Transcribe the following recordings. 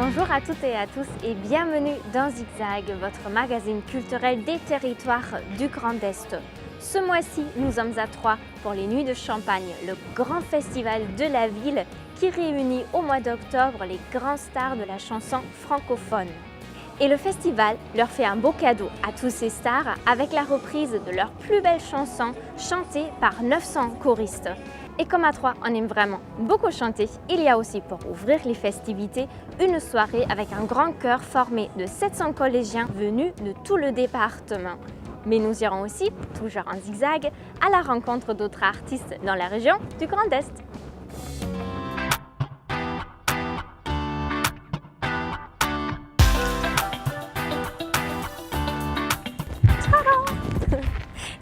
Bonjour à toutes et à tous et bienvenue dans Zigzag, votre magazine culturel des territoires du Grand Est. Ce mois-ci, nous sommes à Troyes pour les Nuits de Champagne, le grand festival de la ville qui réunit au mois d'octobre les grands stars de la chanson francophone. Et le festival leur fait un beau cadeau à tous ces stars avec la reprise de leurs plus belles chansons chantées par 900 choristes. Et comme à Troyes, on aime vraiment beaucoup chanter, il y a aussi pour ouvrir les festivités une soirée avec un grand chœur formé de 700 collégiens venus de tout le département. Mais nous irons aussi, toujours en zigzag, à la rencontre d'autres artistes dans la région du Grand Est.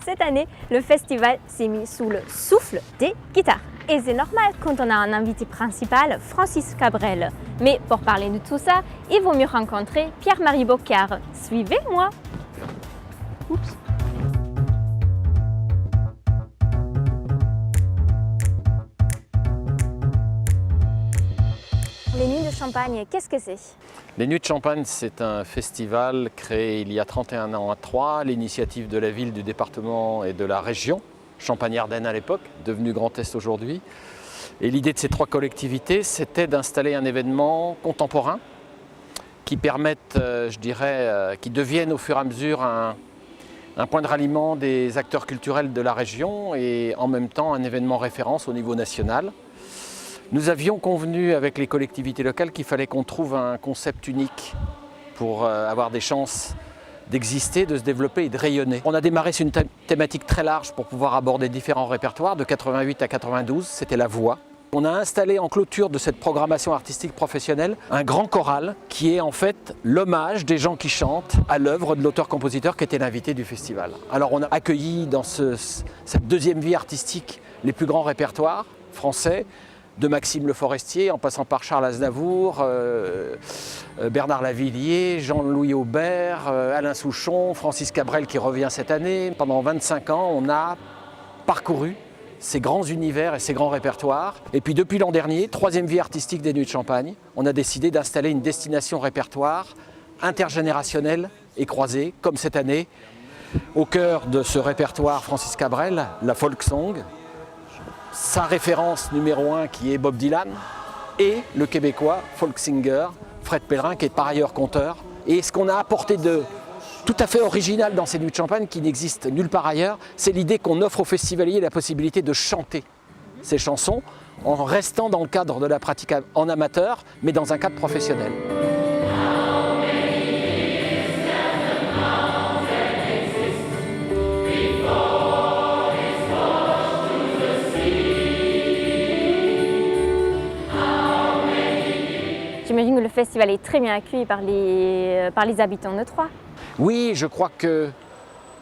Cette année, le festival s'est mis sous le souffle des guitares. Et c'est normal quand on a un invité principal, Francis Cabrel. Mais pour parler de tout ça, il vaut mieux rencontrer Pierre-Marie Bocard. Suivez-moi! Oups. Les Nuits de Champagne, qu'est-ce que c'est? Les Nuits de Champagne, c'est un festival créé il y a 31 ans à Troyes, l'initiative de la ville, du département et de la région, Champagne-Ardenne à l'époque, devenu Grand Est aujourd'hui. Et l'idée de ces trois collectivités, c'était d'installer un événement contemporain qui permette, qui devienne au fur et à mesure un point de ralliement des acteurs culturels de la région et en même temps un événement référence au niveau national. Nous avions convenu avec les collectivités locales qu'il fallait qu'on trouve un concept unique pour avoir des chances d'exister, de se développer et de rayonner. On a démarré sur une thématique très large pour pouvoir aborder différents répertoires, de 88 à 92, c'était la voix. On a installé en clôture de cette programmation artistique professionnelle un grand choral qui est en fait l'hommage des gens qui chantent à l'œuvre de l'auteur-compositeur qui était l'invité du festival. Alors on a accueilli dans cette deuxième vie artistique les plus grands répertoires français, de Maxime Le Forestier, en passant par Charles Aznavour, Bernard Lavilliers, Jean-Louis Aubert, Alain Souchon, Francis Cabrel qui revient cette année. Pendant 25 ans, on a parcouru ces grands univers et ces grands répertoires. Et puis depuis l'an dernier, troisième vie artistique des Nuits de Champagne, on a décidé d'installer une destination répertoire intergénérationnelle et croisée, comme cette année, au cœur de ce répertoire Francis Cabrel, la folk song, sa référence numéro 1 qui est Bob Dylan et le Québécois folk singer Fred Pellerin qui est par ailleurs conteur. Et ce qu'on a apporté de tout à fait original dans ces Nuits de Champagne qui n'existe nulle part ailleurs, c'est l'idée qu'on offre aux festivaliers la possibilité de chanter ces chansons en restant dans le cadre de la pratique en amateur mais dans un cadre professionnel. J'imagine que le festival est très bien accueilli par les habitants de Troyes. Oui, je crois que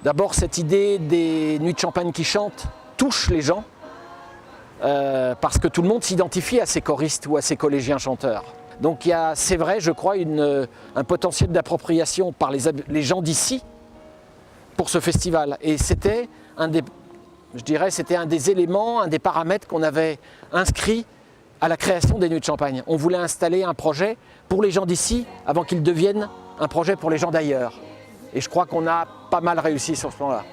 d'abord cette idée des Nuits de Champagne qui chantent touche les gens parce que tout le monde s'identifie à ces choristes ou à ces collégiens chanteurs. Donc il y a, c'est vrai, je crois, un potentiel d'appropriation par les gens d'ici pour ce festival. Et c'était un des éléments, un des paramètres qu'on avait inscrits à la création des Nuits de Champagne. On voulait installer un projet pour les gens d'ici avant qu'il devienne un projet pour les gens d'ailleurs. Et je crois qu'on a pas mal réussi sur ce plan-là.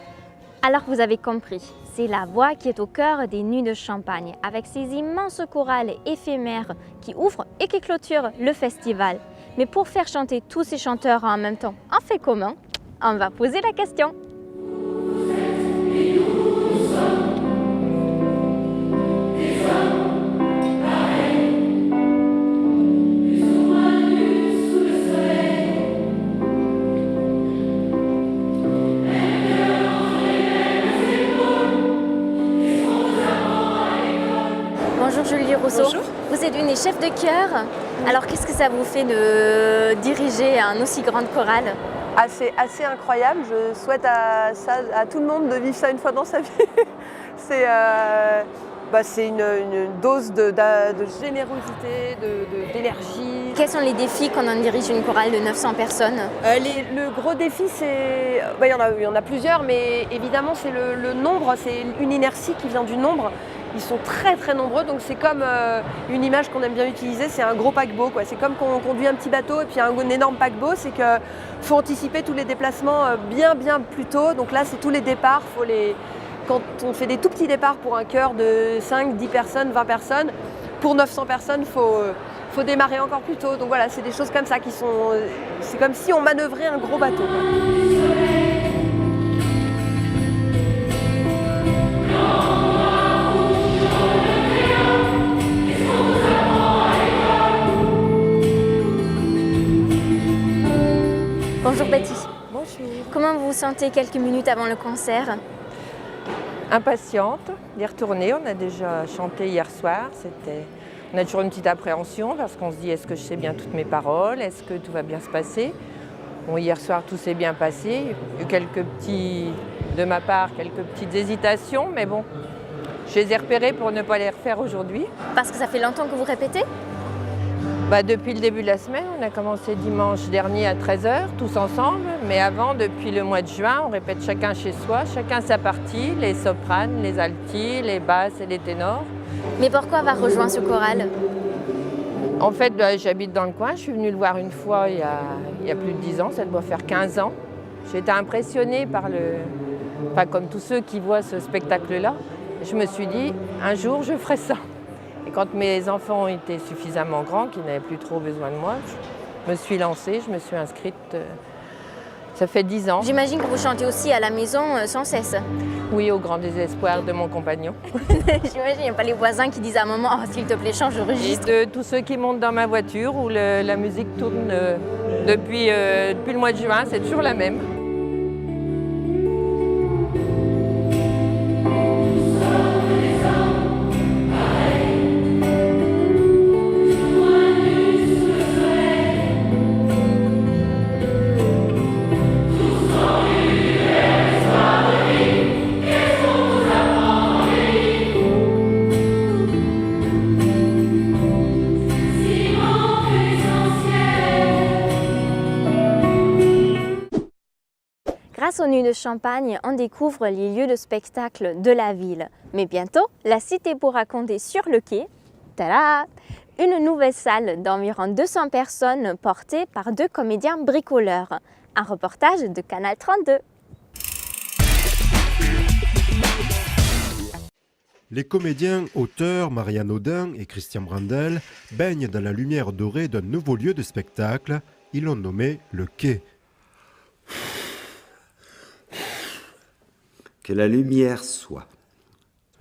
Alors vous avez compris, c'est la voix qui est au cœur des Nuits de Champagne, avec ces immenses chorales éphémères qui ouvrent et qui clôturent le festival. Mais pour faire chanter tous ces chanteurs en même temps, on fait comment? On va poser la question. Bonjour Julie Rousseau. Bonjour. Vous êtes une des chefs de chœur. Alors qu'est-ce que ça vous fait de diriger un aussi grand chorale? C'est assez incroyable. Je souhaite à tout le monde de vivre ça une fois dans sa vie. C'est une dose de générosité, d'énergie. Quels sont les défis quand on dirige une chorale de 900 personnes? Le gros défi, il y en a plusieurs, mais évidemment c'est le nombre, c'est une inertie qui vient du nombre. Ils sont très très nombreux, donc c'est comme une image qu'on aime bien utiliser, c'est un gros paquebot, quoi. C'est comme quand on conduit un petit bateau et puis un énorme paquebot, c'est qu'il faut anticiper tous les déplacements bien plus tôt. Donc là, c'est tous les départs. Quand on fait des tout petits départs pour un chœur de 5, 10 personnes, 20 personnes, pour 900 personnes, faut démarrer encore plus tôt. Donc voilà, c'est des choses comme ça qui sont... C'est comme si on manœuvrait un gros bateau, quoi. Bonjour Betty. Bonjour. Comment vous vous sentez quelques minutes avant le concert? Impatiente d'y retourner. On a déjà chanté hier soir. On a toujours une petite appréhension parce qu'on se dit est-ce que je sais bien toutes mes paroles? Est-ce que tout va bien se passer? Bon, hier soir, tout s'est bien passé. Il y a eu de ma part, quelques petites hésitations, mais bon, je les ai repérées pour ne pas les refaire aujourd'hui. Parce que ça fait longtemps que vous répétez? Depuis le début de la semaine, on a commencé dimanche dernier à 13h, tous ensemble. Mais avant, depuis le mois de juin, on répète chacun chez soi, chacun sa partie, les sopranes, les altis, les basses et les ténors. Mais pourquoi avoir rejoint ce choral? En fait, j'habite dans le coin. Je suis venue le voir une fois il y a plus de 10 ans, ça doit faire 15 ans. J'ai été impressionnée par comme tous ceux qui voient ce spectacle-là. Je me suis dit, un jour, je ferai ça. Et quand mes enfants ont été suffisamment grands, qu'ils n'avaient plus trop besoin de moi, je me suis lancée, je me suis inscrite. Ça fait 10 ans. J'imagine que vous chantez aussi à la maison sans cesse. Oui, au grand désespoir de mon compagnon. J'imagine, il n'y a pas les voisins qui disent à un moment « Oh, s'il te plaît, change de Et registre ». de tous ceux qui montent dans ma voiture où la musique tourne depuis le mois de juin, c'est toujours la même. Grâce aux Nuits de Champagne, on découvre les lieux de spectacle de la ville. Mais bientôt, la cité pourra compter sur le quai. Tada! Une nouvelle salle d'environ 200 personnes portée par 2 comédiens bricoleurs. Un reportage de Canal 32. Les comédiens, auteurs Marianne Audin et Christian Brandel baignent dans la lumière dorée d'un nouveau lieu de spectacle. Ils l'ont nommé le quai. Que la lumière soit.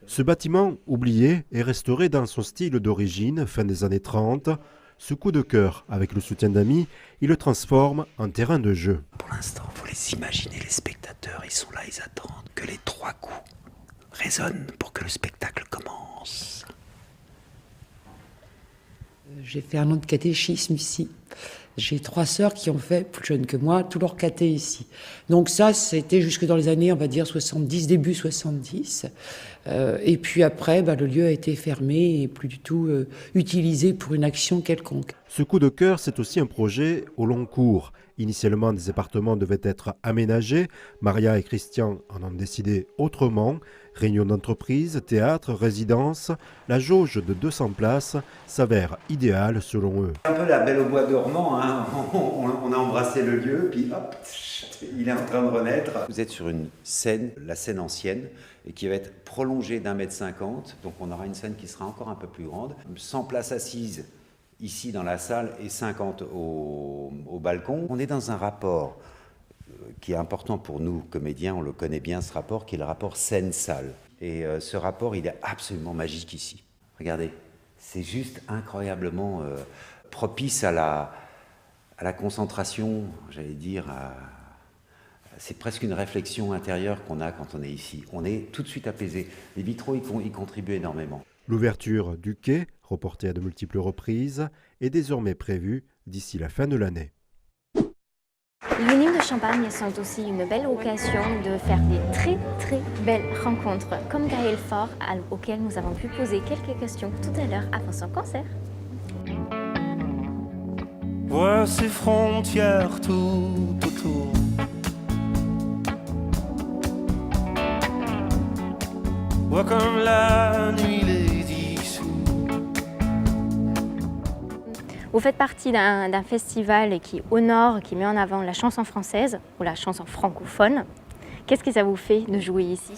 Ce bâtiment, oublié, est restauré dans son style d'origine, fin des années 30. Ce coup de cœur, avec le soutien d'amis, il le transforme en terrain de jeu. Pour l'instant, vous les imaginez, les spectateurs, ils sont là, ils attendent que les 3 coups résonnent pour que le spectacle commence. J'ai fait un an de catéchisme ici. J'ai 3 sœurs qui ont fait, plus jeunes que moi, tout leur caté ici. Donc ça, c'était jusque dans les années, on va dire, 70, début 70. Et puis après, le lieu a été fermé et plus du tout utilisé pour une action quelconque. Ce coup de cœur, c'est aussi un projet au long cours. Initialement, des appartements devaient être aménagés. Maria et Christian en ont décidé autrement. Réunion d'entreprise, théâtre, résidence, la jauge de 200 places s'avère idéale selon eux. Un peu la Belle au bois dormant, hein. On a embrassé le lieu, puis hop, il est en train de renaître. Vous êtes sur une scène, la scène ancienne, et qui va être prolongée d'1,50 m. Donc on aura une scène qui sera encore un peu plus grande. 100 places assises ici dans la salle et 50 au balcon. On est dans un rapport qui est important pour nous, comédiens, on le connaît bien ce rapport, qui est le rapport scène-salle. Et ce rapport, il est absolument magique ici. Regardez, c'est juste incroyablement propice à la concentration, j'allais dire. C'est presque une réflexion intérieure qu'on a quand on est ici. On est tout de suite apaisé. Les vitraux, ils contribuent énormément. L'ouverture du quai, reportée à de multiples reprises, est désormais prévue d'ici la fin de l'année. Les Nuits de Champagne sont aussi une belle occasion de faire des très belles rencontres, comme Gaël Faure, auquel nous avons pu poser quelques questions tout à l'heure avant son concert. Vois ces frontières tout autour. voit comme la nuit les dissout. Vous faites partie d'un festival qui honore, qui met en avant la chanson française ou la chanson francophone. Qu'est-ce que ça vous fait de jouer ici?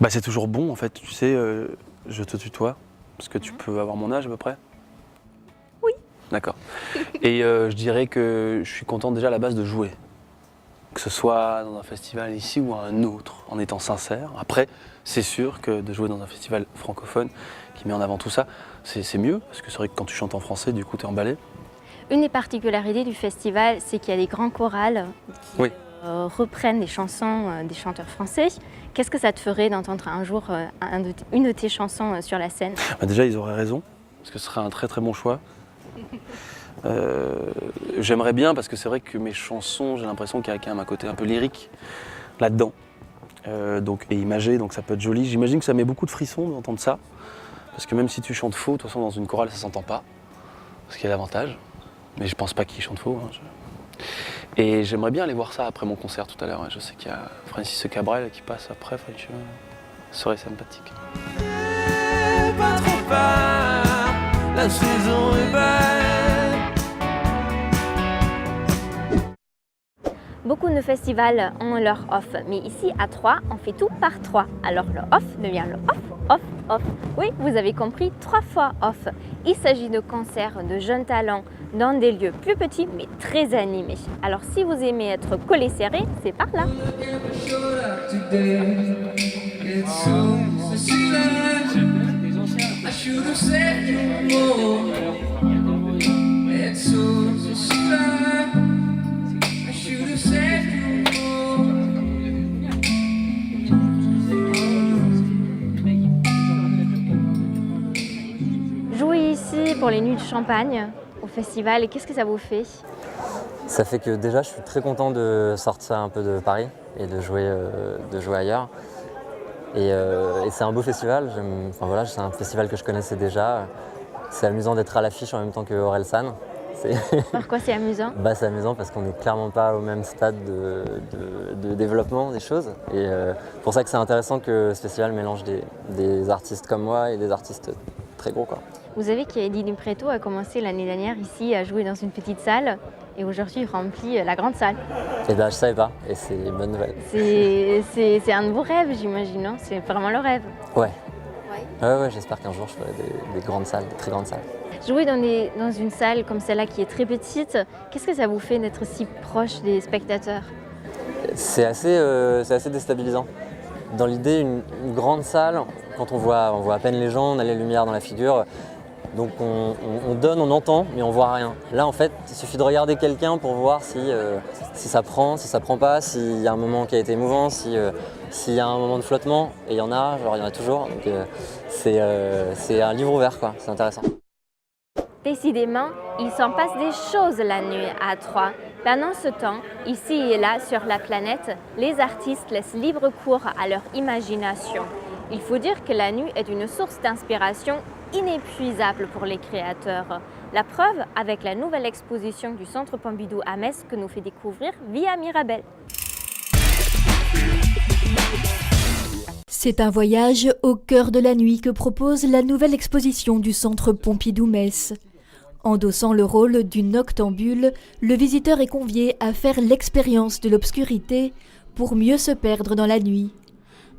Bah, c'est toujours bon en fait, tu sais, je te tutoie, parce que tu peux avoir mon âge à peu près? Oui. D'accord. Et je dirais que je suis content déjà à la base de jouer. Que ce soit dans un festival ici ou un autre, en étant sincère. Après, c'est sûr que de jouer dans un festival francophone qui met en avant tout ça, c'est mieux, parce que c'est vrai que quand tu chantes en français, du coup, t'es emballé. Une des particularités du festival, c'est qu'il y a des grands chorales qui reprennent des chansons des chanteurs français. Qu'est-ce que ça te ferait d'entendre un jour une de tes chansons sur la scène? Bah déjà, ils auraient raison, parce que ce serait un très très bon choix. J'aimerais bien, parce que c'est vrai que mes chansons, j'ai l'impression qu'il y a quand même un côté un peu lyrique là-dedans, et imagé, donc ça peut être joli. J'imagine que ça met beaucoup de frissons d'entendre ça, parce que même si tu chantes faux, de toute façon dans une chorale ça s'entend pas, ce qui est l'avantage. Mais je pense pas qu'ils chantent faux. Et j'aimerais bien aller voir ça après mon concert tout à l'heure. Je sais qu'il y a Francis Cabrel qui passe après, ce serait sympathique. Pas trop peur, la saison est belle. Beaucoup de festivals ont leur off, mais ici à Troyes, on fait tout par 3. Alors le off devient le off, off, off. Oui, vous avez compris, 3 fois off. Il s'agit de concerts de jeunes talents dans des lieux plus petits mais très animés. Alors si vous aimez être collé serré, c'est par là. Jouer ici pour les nuits de Champagne au festival, qu'est-ce que ça vous fait? Ça fait que déjà je suis très content de sortir un peu de Paris et de jouer ailleurs. Et c'est un beau festival, voilà, c'est un festival que je connaissais déjà. C'est amusant d'être à l'affiche en même temps que Orelsan. Pourquoi c'est amusant? C'est amusant parce qu'on n'est clairement pas au même stade de développement des choses. Et pour ça que c'est intéressant que ce festival mélange des artistes comme moi et des artistes très gros, quoi. Vous savez qu'Eddie Dupréto a commencé l'année dernière ici à jouer dans une petite salle et aujourd'hui il remplit la grande salle. Et je savais pas et c'est une bonne nouvelle. C'est un de vos rêves, j'imagine, non? C'est vraiment le rêve. Ouais. Ouais, j'espère qu'un jour je ferai des grandes salles, des très grandes salles. Jouer dans une salle comme celle-là qui est très petite, qu'est-ce que ça vous fait d'être si proche des spectateurs? C'est assez déstabilisant. Dans l'idée, une grande salle, quand on voit à peine les gens, on a les lumières dans la figure, donc on donne, on entend, mais on voit rien. Là, en fait, il suffit de regarder quelqu'un pour voir si ça prend, si ça prend pas, s'il y a un moment qui a été émouvant, s'il y a un moment de flottement, et il y en a toujours. Donc c'est un livre ouvert, quoi. C'est intéressant. Décidément, il s'en passe des choses la nuit à Troyes. Pendant ce temps, ici et là sur la planète, les artistes laissent libre cours à leur imagination. Il faut dire que la nuit est une source d'inspiration inépuisable pour les créateurs. La preuve avec la nouvelle exposition du Centre Pompidou à Metz que nous fait découvrir Via Mirabel. C'est un voyage au cœur de la nuit que propose la nouvelle exposition du Centre Pompidou Metz. Endossant le rôle du noctambule, le visiteur est convié à faire l'expérience de l'obscurité pour mieux se perdre dans la nuit.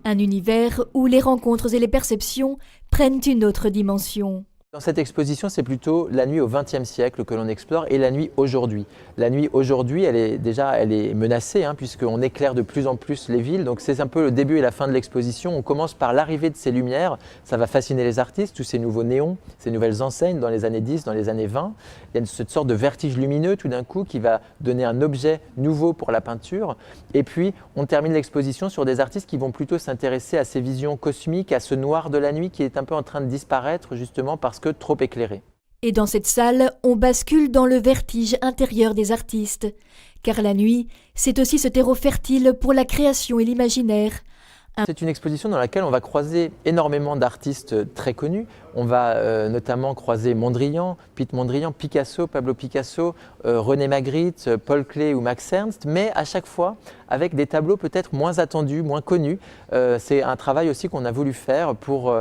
Un univers où les rencontres et les perceptions prennent une autre dimension. Dans cette exposition, c'est plutôt la nuit au XXe siècle que l'on explore et la nuit aujourd'hui. La nuit aujourd'hui, elle est menacée puisqu'on éclaire de plus en plus les villes. Donc c'est un peu le début et la fin de l'exposition. On commence par l'arrivée de ces lumières. Ça va fasciner les artistes, tous ces nouveaux néons, ces nouvelles enseignes dans les années 10, dans les années 20. Il y a cette sorte de vertige lumineux tout d'un coup qui va donner un objet nouveau pour la peinture. Et puis on termine l'exposition sur des artistes qui vont plutôt s'intéresser à ces visions cosmiques, à ce noir de la nuit qui est un peu en train de disparaître justement parce que trop éclairé. Et dans cette salle, on bascule dans le vertige intérieur des artistes. Car la nuit, c'est aussi ce terreau fertile pour la création et l'imaginaire. C'est une exposition dans laquelle on va croiser énormément d'artistes très connus. On va notamment croiser Mondrian, Piet Mondrian, Picasso, Pablo Picasso, René Magritte, Paul Klee ou Max Ernst, mais à chaque fois avec des tableaux peut-être moins attendus, moins connus. C'est un travail aussi qu'on a voulu faire pour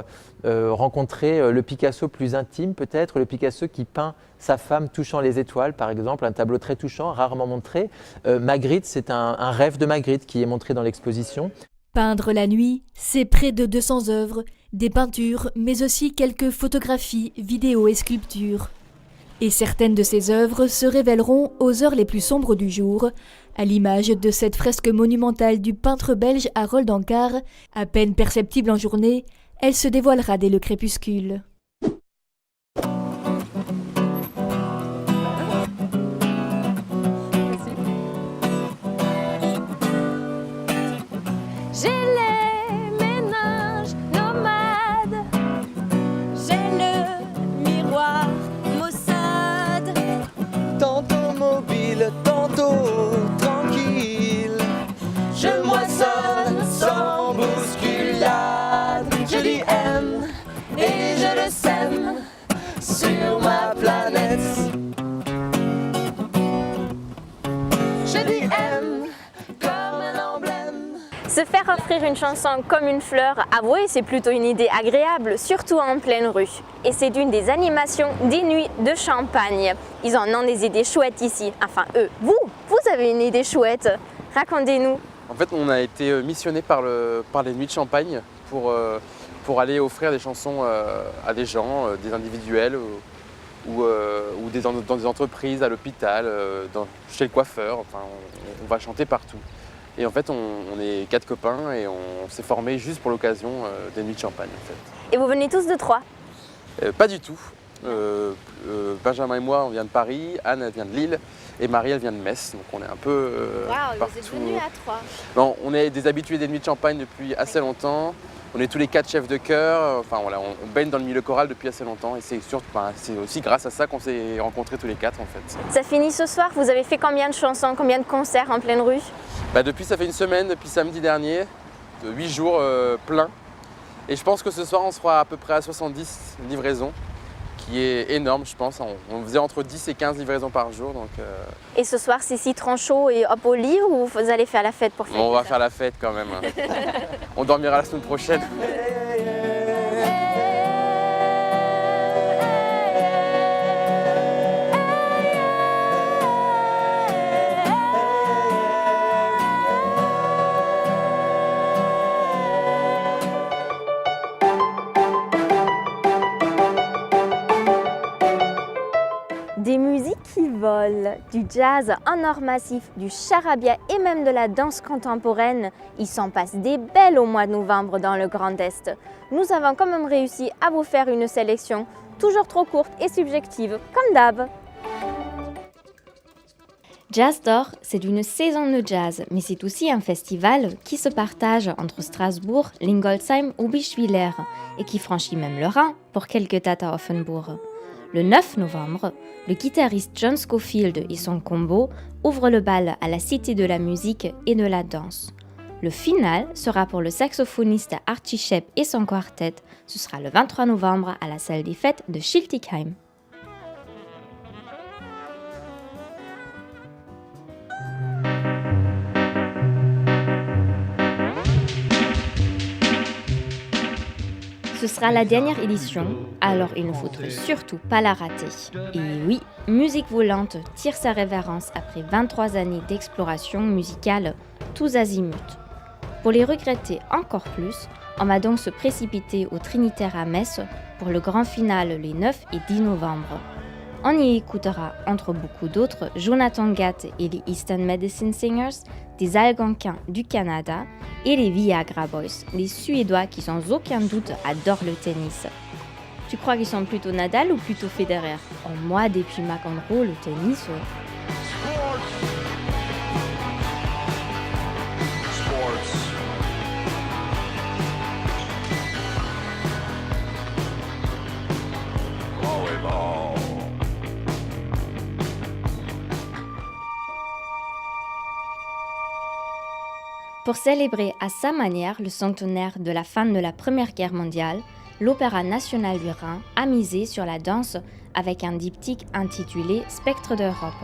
rencontrer le Picasso plus intime peut-être, le Picasso qui peint sa femme touchant les étoiles par exemple, un tableau très touchant, rarement montré. Magritte, c'est un rêve de Magritte qui est montré dans l'exposition. Peindre la nuit, c'est près de 200 œuvres, des peintures, mais aussi quelques photographies, vidéos et sculptures. Et certaines de ces œuvres se révéleront aux heures les plus sombres du jour, à l'image de cette fresque monumentale du peintre belge Harold Ankar, à peine perceptible en journée, elle se dévoilera dès le crépuscule. J'ai les méninges nomades, j'ai le miroir maussade. Tantôt mobile, tantôt tranquille. Je moissonne sans bousculade. Je dis M et je le sème sur ma planète. Je dis M comme un emblème. Se faire offrir une chanson comme une fleur, avouez, c'est plutôt une idée agréable, surtout en pleine rue. Et c'est d'une des animations des Nuits de Champagne. Ils en ont des idées chouettes ici. Enfin, eux, vous avez une idée chouette. Racontez-nous. En fait, on a été missionné par les Nuits de Champagne pour aller offrir des chansons à des gens, des individuels ou dans des entreprises, à l'hôpital, chez le coiffeur. Enfin, on va chanter partout. Et en fait, on est 4 copains et on s'est formés juste pour l'occasion des Nuits de Champagne. En fait. Et vous venez tous de Troyes? Pas du tout. Benjamin et moi, on vient de Paris, Anne, elle vient de Lille et Marie, elle vient de Metz. Donc on est un peu partout. Vous êtes venus à Troyes? Non, on est des habitués des Nuits de Champagne depuis assez longtemps. On est tous les 4 chefs de chœur. Enfin, voilà, on baigne dans le milieu choral depuis assez longtemps. Et c'est aussi grâce à ça qu'on s'est rencontrés tous les 4 en fait. Ça finit ce soir. Vous avez fait combien de chansons, combien de concerts en pleine rue? Depuis, ça fait une semaine, depuis samedi dernier, 8 jours pleins. Et je pense que ce soir, on sera à peu près à 70 livraisons, qui est énorme, je pense. On faisait entre 10 et 15 livraisons par jour. Donc, Et ce soir, c'est citron chaud et hop au lit ou vous allez faire la fête pour fêter? On va faire la fête quand même. On dormira la semaine prochaine. Des musiques qui volent, du jazz en or massif, du charabia et même de la danse contemporaine. Il s'en passe des belles au mois de novembre dans le Grand Est. Nous avons quand même réussi à vous faire une sélection, toujours trop courte et subjective, comme d'hab. Jazz d'Or, c'est une saison de jazz, mais c'est aussi un festival qui se partage entre Strasbourg, Lingolsheim ou Bischwiller et qui franchit même le Rhin pour quelques dates à Offenbourg. Le 9 novembre, le guitariste John Scofield et son combo ouvrent le bal à la Cité de la musique et de la danse. Le final sera pour le saxophoniste Archie Shepp et son quartet. Ce sera le 23 novembre à la salle des fêtes de Schiltigheim. Ce sera la dernière édition, alors il ne faudrait surtout pas la rater. Et oui, Musique Volante tire sa révérence après 23 années d'exploration musicale tous azimuts. Pour les regretter encore plus, on va donc se précipiter au Trinitaire à Metz pour le grand final les 9 et 10 novembre. On y écoutera, entre beaucoup d'autres, Jonathan Gatt et les Eastern Medicine Singers, des Algonquins du Canada et les Viagra Boys, les Suédois qui sans aucun doute adorent le tennis. Tu crois qu'ils sont plutôt Nadal ou plutôt Federer? Moi, depuis McEnroe, le tennis... Pour célébrer à sa manière le centenaire de la fin de la Première Guerre mondiale, l'Opéra national du Rhin a misé sur la danse avec un diptyque intitulé Spectres d'Europe.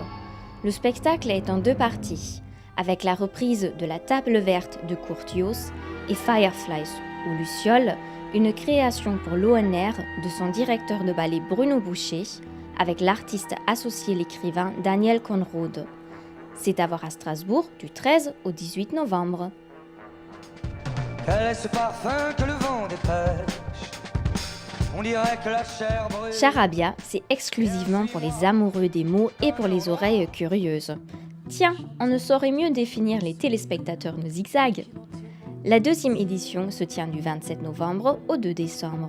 Le spectacle est en 2 parties, avec la reprise de La Table verte de Curtius et Fireflies ou Luciole, une création pour l'ONR de son directeur de ballet Bruno Boucher, avec l'artiste associé l'écrivain Daniel Conrad. C'est à voir à Strasbourg du 13 au 18 novembre. Quel est ce parfum que le vent dépêche? On dirait que la chair brûle. Charabia, c'est exclusivement pour les amoureux des mots et pour les oreilles curieuses. Tiens, on ne saurait mieux définir les téléspectateurs de Zigzag. La 2e édition se tient du 27 novembre au 2 décembre.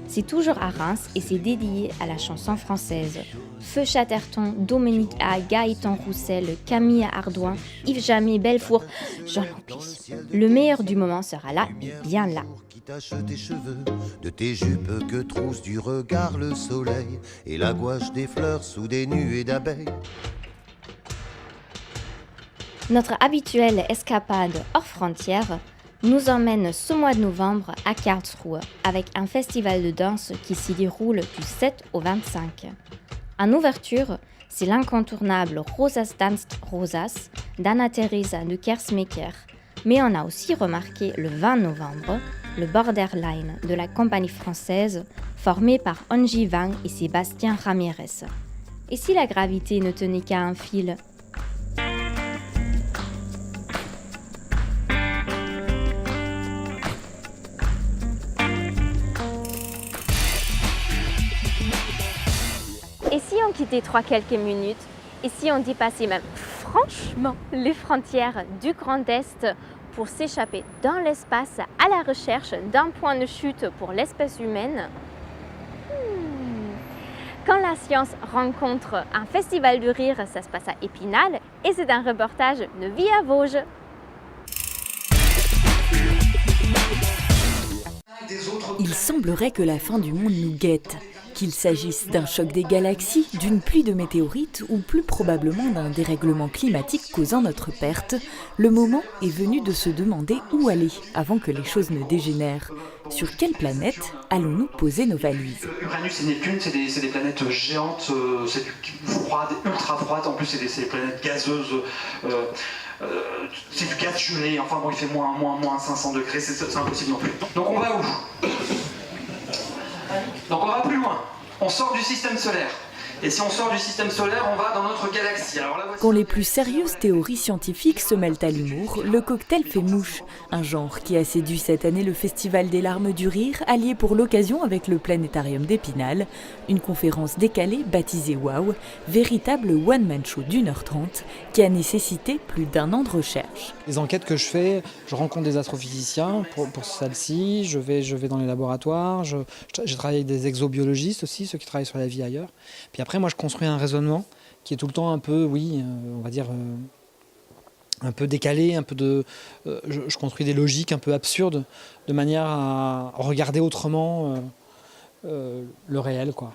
C'est toujours à Reims et c'est dédié à la chanson française. Feu Chatterton, Dominique A, Gaëtan Roussel, Camille Ardouin, Yves Jammet, Belfour, j'en oublie. Le meilleur du moment sera là, bien là. Qui tache tes cheveux, de tes jupes que trousse du regard le soleil, et la gouache des fleurs sous des nuées d'abeilles. Notre habituelle escapade hors frontières nous emmène ce mois de novembre à Karlsruhe avec un festival de danse qui s'y déroule du 7 au 25. En ouverture, c'est l'incontournable Rosas tanzt Rosas d'Anna-Theresa de Kersmaker, mais on a aussi remarqué le 20 novembre le Borderline de la compagnie française formée par Onji Wang et Sébastien Ramirez. Et si la gravité ne tenait qu'à un fil? Et si on quittait quelques minutes, et si on dépassait même franchement les frontières du Grand Est pour s'échapper dans l'espace à la recherche d'un point de chute pour l'espèce humaine? Quand la science rencontre un festival de rire, ça se passe à Épinal et c'est un reportage de Via Vosges. Il semblerait que la fin du monde nous guette. Qu'il s'agisse d'un choc des galaxies, d'une pluie de météorites ou plus probablement d'un dérèglement climatique causant notre perte, le moment est venu de se demander où aller avant que les choses ne dégénèrent. Sur quelle planète allons-nous poser nos valises? Uranus et Neptune, c'est des planètes géantes, c'est froides, ultra froides, en plus c'est des planètes gazeuses. C'est du gaz gelé, enfin bon il fait moins 500 degrés, c'est impossible non plus. Donc on va où? Donc on va plus loin, on sort du système solaire. Et si on sort du système solaire, on va dans notre galaxie. Alors là, Quand les plus sérieuses théories scientifiques se mêlent à l'humour, le cocktail fait mouche. Un genre qui a séduit cette année le Festival des larmes du rire, allié pour l'occasion avec le Planétarium d'Épinal. Une conférence décalée baptisée Wow, véritable one-man show d'1h30 qui a nécessité plus d'1 an de recherche. Les enquêtes que je fais, je rencontre des astrophysiciens pour celle-ci, je vais dans les laboratoires, j'ai travaillé avec des exobiologistes aussi, ceux qui travaillent sur la vie ailleurs. Puis après, moi, je construis un raisonnement qui est tout le temps un peu, on va dire, un peu décalé, je construis des logiques un peu absurdes, de manière à regarder autrement le réel, quoi.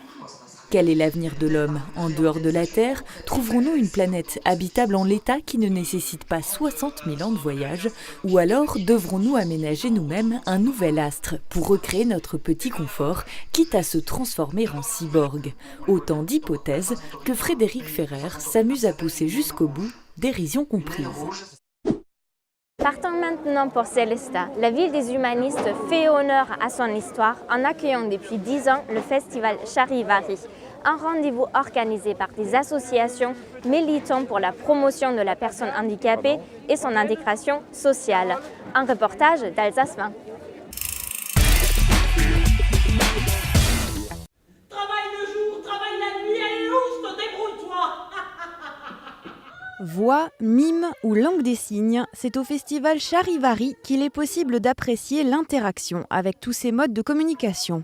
Quel est l'avenir de l'homme? En dehors de la Terre, trouverons-nous une planète habitable en l'état qui ne nécessite pas 60 000 ans de voyage? Ou alors devrons-nous aménager nous-mêmes un nouvel astre pour recréer notre petit confort, quitte à se transformer en cyborg? Autant d'hypothèses que Frédéric Ferrer s'amuse à pousser jusqu'au bout, dérision comprise. Partons maintenant pour Célestat. La ville des humanistes fait honneur à son histoire en accueillant depuis 10 ans le festival Charivari, un rendez-vous organisé par des associations militant pour la promotion de la personne handicapée et son intégration sociale. Un reportage d'Alsace 20. Voix, mime ou langue des signes, c'est au festival Charivari qu'il est possible d'apprécier l'interaction avec tous ces modes de communication.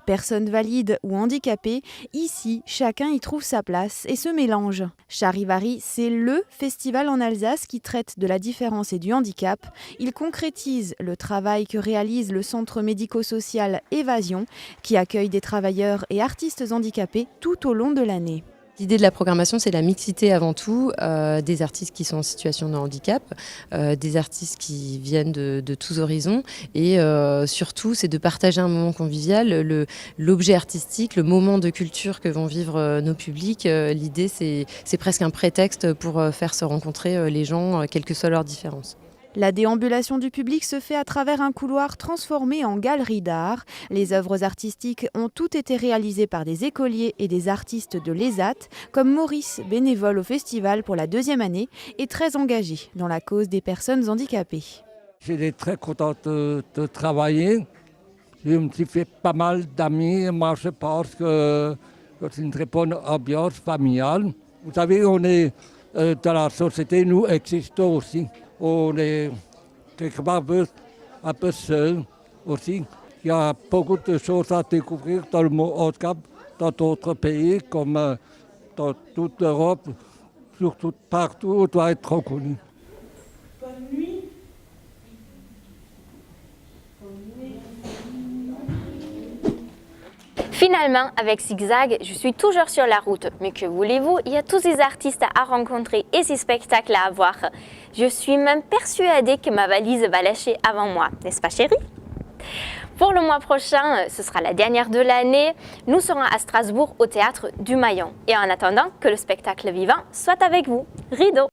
Personnes valides ou handicapées, ici, chacun y trouve sa place et se mélange. Charivari, c'est le festival en Alsace qui traite de la différence et du handicap. Il concrétise le travail que réalise le centre médico-social Évasion, qui accueille des travailleurs et artistes handicapés tout au long de l'année. L'idée de la programmation, c'est la mixité avant tout, des artistes qui sont en situation de handicap, des artistes qui viennent de tous horizons et surtout, c'est de partager un moment convivial, l'objet artistique, le moment de culture que vont vivre nos publics. L'idée, c'est presque un prétexte pour faire se rencontrer les gens, quelle que soit leur différence. La déambulation du public se fait à travers un couloir transformé en galerie d'art. Les œuvres artistiques ont toutes été réalisées par des écoliers et des artistes de l'ESAT, comme Maurice, bénévole au festival pour la 2e année et très engagé dans la cause des personnes handicapées. J'étais très content de travailler. Je me suis fait pas mal d'amis. Moi, je pense que c'est une très bonne ambiance familiale. Vous savez, on est dans la société, nous existons aussi. On est quelque part un peu seul aussi. Il y a beaucoup de choses à découvrir dans le monde handicap, dans d'autres pays, comme dans toute l'Europe, surtout partout, on doit être reconnu. Bonne nuit. Finalement, avec Zigzag, je suis toujours sur la route. Mais que voulez-vous, il y a tous ces artistes à rencontrer et ces spectacles à voir. Je suis même persuadée que ma valise va lâcher avant moi, n'est-ce pas chérie? Pour le mois prochain, ce sera la dernière de l'année, nous serons à Strasbourg au Théâtre du Maillon. Et en attendant que le spectacle vivant soit avec vous, rideau!